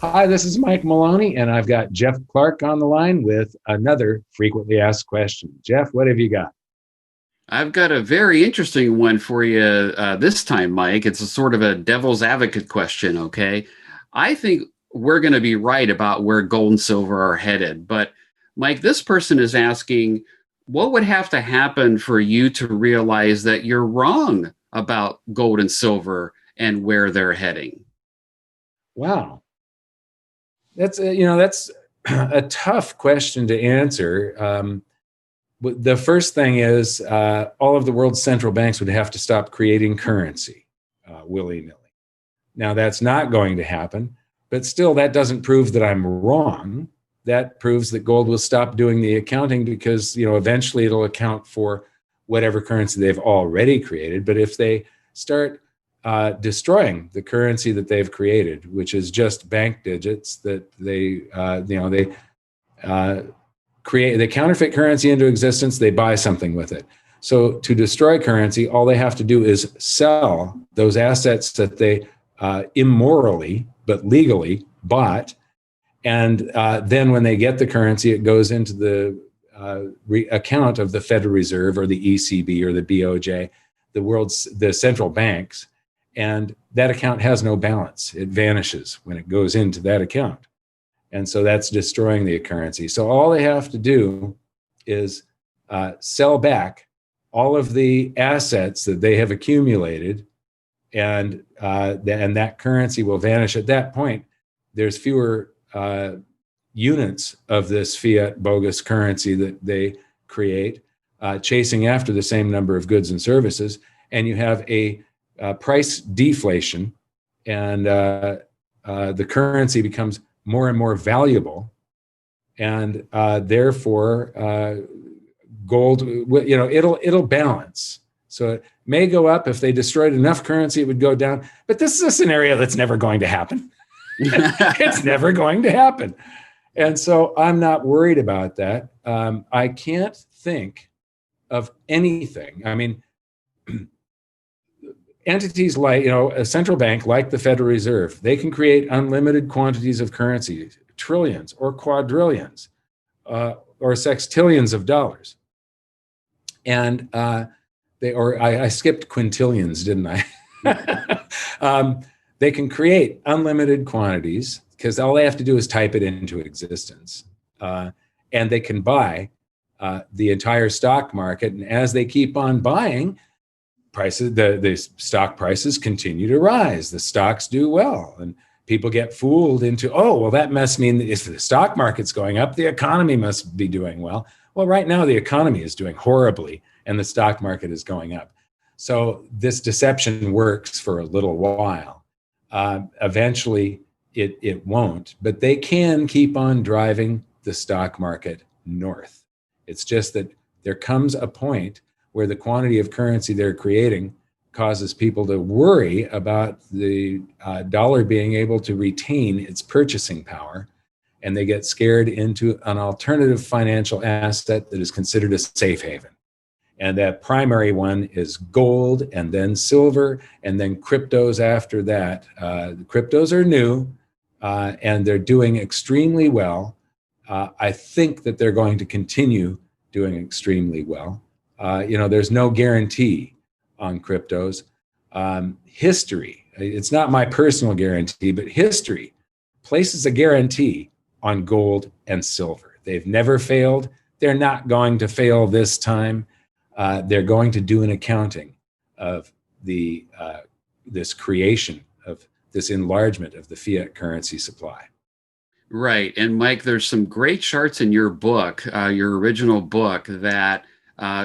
Hi, this is Mike Maloney, and I've got Jeff Clark on the line with another frequently asked question. Jeff, what have you got? I've got a very interesting one for you this time, Mike. It's a sort of a devil's advocate question, okay? I think we're going to be right about where gold and silver are headed. But, Mike, this person is asking, what would have to happen for you to realize that you're wrong about gold and silver and where they're heading? Wow, that's a tough question to answer. The first thing is all of the world's central banks would have to stop creating currency willy nilly. Now, that's not going to happen, but still, that doesn't prove that I'm wrong. That proves that gold will stop doing the accounting because, eventually it'll account for whatever currency they've already created. But if they start destroying the currency that they've created, which is just bank digits that they uh, create, they counterfeit currency into existence, they buy something with it. So to destroy currency, all they have to do is sell those assets that they immorally but legally bought. And then when they get the currency, it goes into the account of the Federal Reserve or the ECB or the BOJ, the central banks. And that account has no balance. It vanishes when it goes into that account. And so that's destroying the currency. So all they have to do is sell back all of the assets that they have accumulated, and that currency will vanish. At that point, there's fewer units of this fiat bogus currency that they create, chasing after the same number of goods and services, and you have a price deflation, and the currency becomes more and more valuable, and therefore gold, it'll balance. So it may go up. If they destroyed enough currency, it would go down. But this is a scenario that's never going to happen. It's never going to happen. And so I'm not worried about that. I can't think of anything. I mean, entities like, a central bank like the Federal Reserve, they can create unlimited quantities of currency, trillions or quadrillions or sextillions of dollars. And I skipped quintillions, didn't I? They can create unlimited quantities because all they have to do is type it into existence. And they can buy the entire stock market. And as they keep on buying, the stock prices continue to rise. The stocks do well. And people get fooled into, oh, well, that must mean that if the stock market's going up, the economy must be doing well. Well, right now, the economy is doing horribly and the stock market is going up. So this deception works for a little while. Eventually, it won't, but they can keep on driving the stock market north. It's just that there comes a point where the quantity of currency they're creating causes people to worry about the dollar being able to retain its purchasing power, and they get scared into an alternative financial asset that is considered a safe haven. And that primary one is gold, and then silver, and then cryptos after that. The cryptos are new, and they're doing extremely well. I think that they're going to continue doing extremely well. There's no guarantee on cryptos. History, it's not my personal guarantee, but history places a guarantee on gold and silver. They've never failed. They're not going to fail this time. They're going to do an accounting of this creation of this enlargement of the fiat currency supply. Right. And Mike, there's some great charts in your book, your original book, that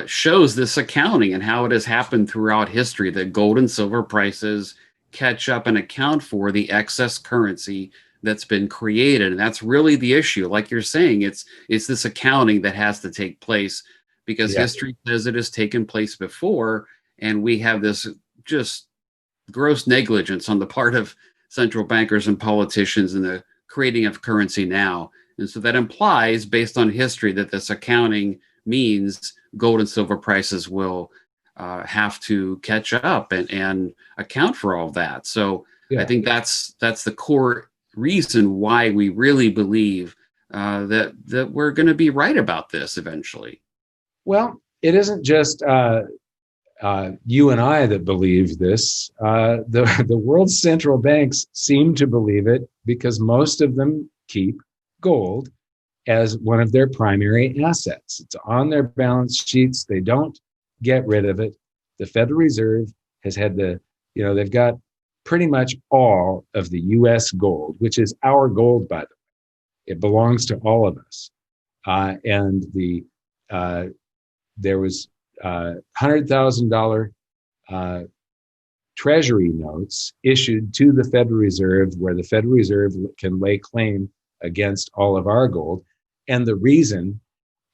shows this accounting and how it has happened throughout history, that gold and silver prices catch up and account for the excess currency that's been created. And that's really the issue. Like you're saying, it's this accounting that has to take place because Yeah. history says it has taken place before. And we have this just gross negligence on the part of central bankers and politicians in the creating of currency now. And so that implies, based on history, that this accounting means gold and silver prices will have to catch up and account for all of that. So I Yeah. think that's the core reason why we really believe that we're going to be right about this eventually. Well, it isn't just you and I that believe this. The world's central banks seem to believe it because most of them keep gold as one of their primary assets. It's on their balance sheets. They don't get rid of it. The Federal Reserve has had they've got pretty much all of the US gold, which is our gold, by the way. It belongs to all of us. And there was $100,000 treasury notes issued to the Federal Reserve, where the Federal Reserve can lay claim against all of our gold. And the reason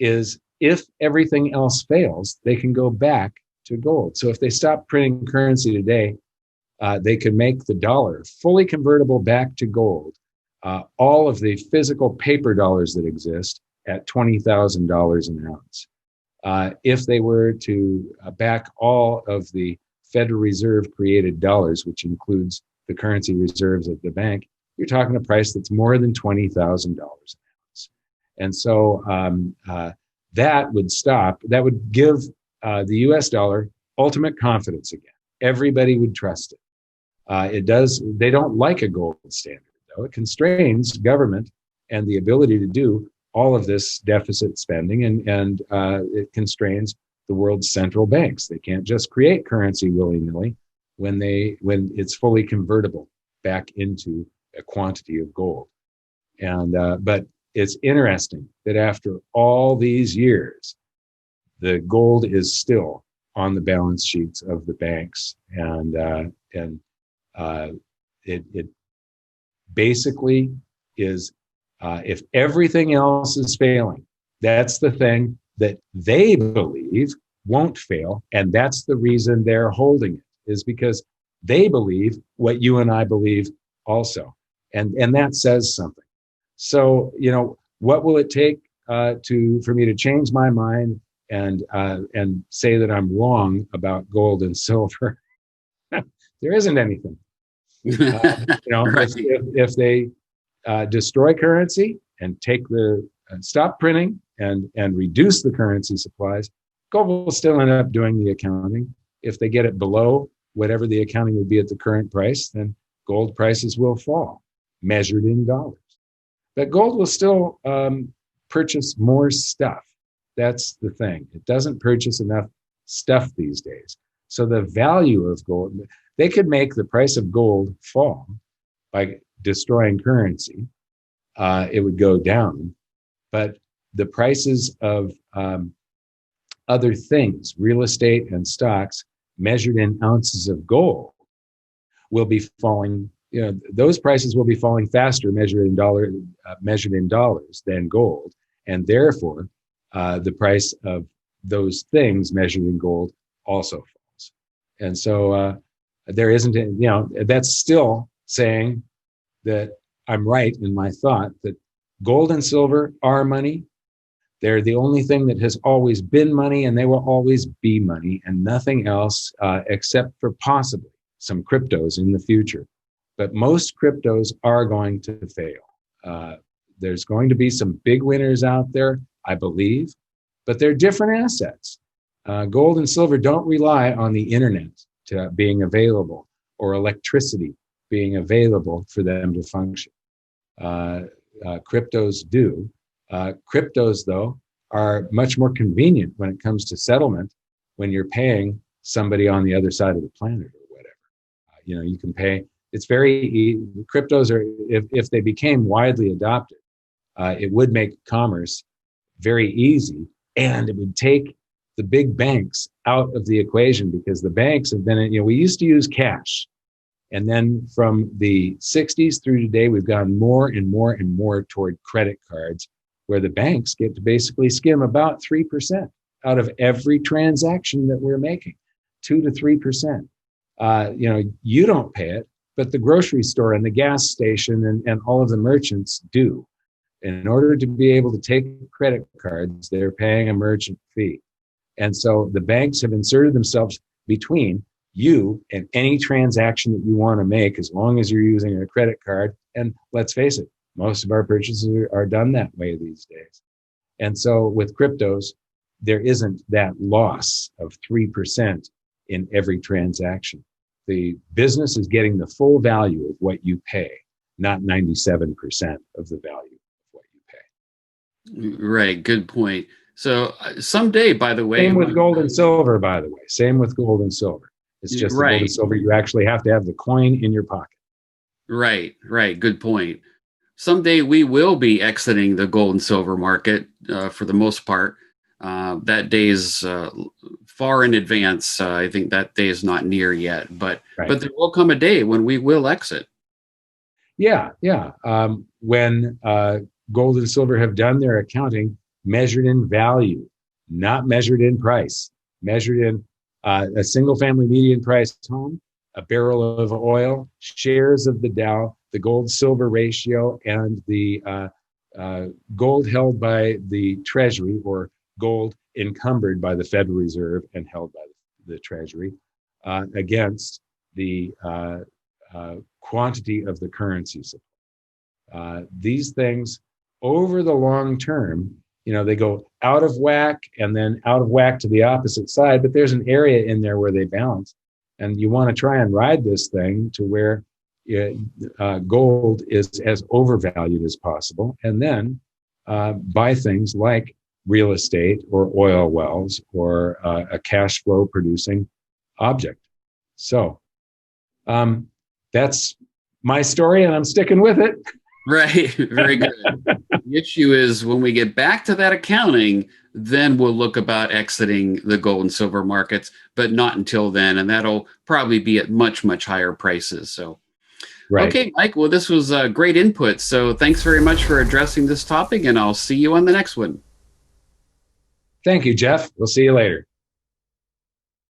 is, if everything else fails, they can go back to gold. So if they stop printing currency today, they can make the dollar fully convertible back to gold. All of the physical paper dollars that exist at $20,000 an ounce. If they were to back all of the Federal Reserve created dollars, which includes the currency reserves at the bank, you're talking a price that's more than $20,000 an ounce. And so that would stop, that would give the US dollar ultimate confidence again. Everybody would trust it. They don't like a gold standard, though. It constrains government and the ability to do all of this deficit spending, and it constrains the world's central banks. They can't just create currency willy-nilly when it's fully convertible back into a quantity of gold. But it's interesting that after all these years, the gold is still on the balance sheets of the banks, and it basically is. If everything else is failing, that's the thing that they believe won't fail. And that's the reason they're holding it, is because they believe what you and I believe also. And that says something. So, what will it take for me to change my mind and say that I'm wrong about gold and silver? There isn't anything. Right. If they destroy currency and stop printing and reduce the currency supplies, gold will still end up doing the accounting. If they get it below whatever the accounting would be at the current price, then gold prices will fall, measured in dollars. But gold will still purchase more stuff. That's the thing. It doesn't purchase enough stuff these days. So the value of gold, they could make the price of gold fall by destroying currency. It would go down. But the prices of other things, real estate and stocks, measured in ounces of gold, will be falling. Those prices will be falling faster measured in dollars than gold, and therefore the price of those things measured in gold also falls. And so there isn't, that's still saying that I'm right in my thought that gold and silver are money. They're the only thing that has always been money, and they will always be money, and nothing else except for possibly some cryptos in the future. But most cryptos are going to fail. There's going to be some big winners out there, I believe, but they're different assets. Gold and silver don't rely on the internet being available or electricity being available for them to function. Cryptos do. Cryptos, though, are much more convenient when it comes to settlement when you're paying somebody on the other side of the planet or whatever. You can pay. It's very easy. Cryptos are, if they became widely adopted, it would make commerce very easy, and it would take the big banks out of the equation, because the banks have been, we used to use cash. And then from the 60s through today, we've gone more and more and more toward credit cards, where the banks get to basically skim about 3% out of every transaction that we're making, 2 to 3%. You don't pay it, but the grocery store and the gas station and all of the merchants do. In order to be able to take credit cards, they're paying a merchant fee. And so the banks have inserted themselves between you and any transaction that you want to make, as long as you're using a credit card. And let's face it, most of our purchases are done that way these days. And so with cryptos, there isn't that loss of 3% in every transaction. The business is getting the full value of what you pay, not 97% of the value of what you pay. Right. Good point. So someday, by the way, same with gold and silver, by the way. Same with gold and silver. It's just the gold and silver. You actually have to have the coin in your pocket. Right. Right. Good point. Someday we will be exiting the gold and silver market for the most part. That day is far in advance. I think that day is not near yet, but there will come a day when we will exit. Yeah. When gold and silver have done their accounting, measured in value, not measured in price, measured in a single family median price home, a barrel of oil, shares of the Dow, the gold silver ratio, and the gold held by the Treasury, or gold encumbered by the Federal Reserve and held by the Treasury, against the quantity of the currency supply. These things, over the long term, they go out of whack and then out of whack to the opposite side, but there's an area in there where they balance. And you want to try and ride this thing to where gold is as overvalued as possible, and then buy things like real estate or oil wells or a cash flow producing object. So that's my story, and I'm sticking with it. Right. Very good. The issue is when we get back to that accounting, then we'll look about exiting the gold and silver markets, but not until then. And that'll probably be at much, much higher prices. So, Okay, Mike, well, this was great input. So thanks very much for addressing this topic, and I'll see you on the next one. Thank you, Jeff. We'll see you later.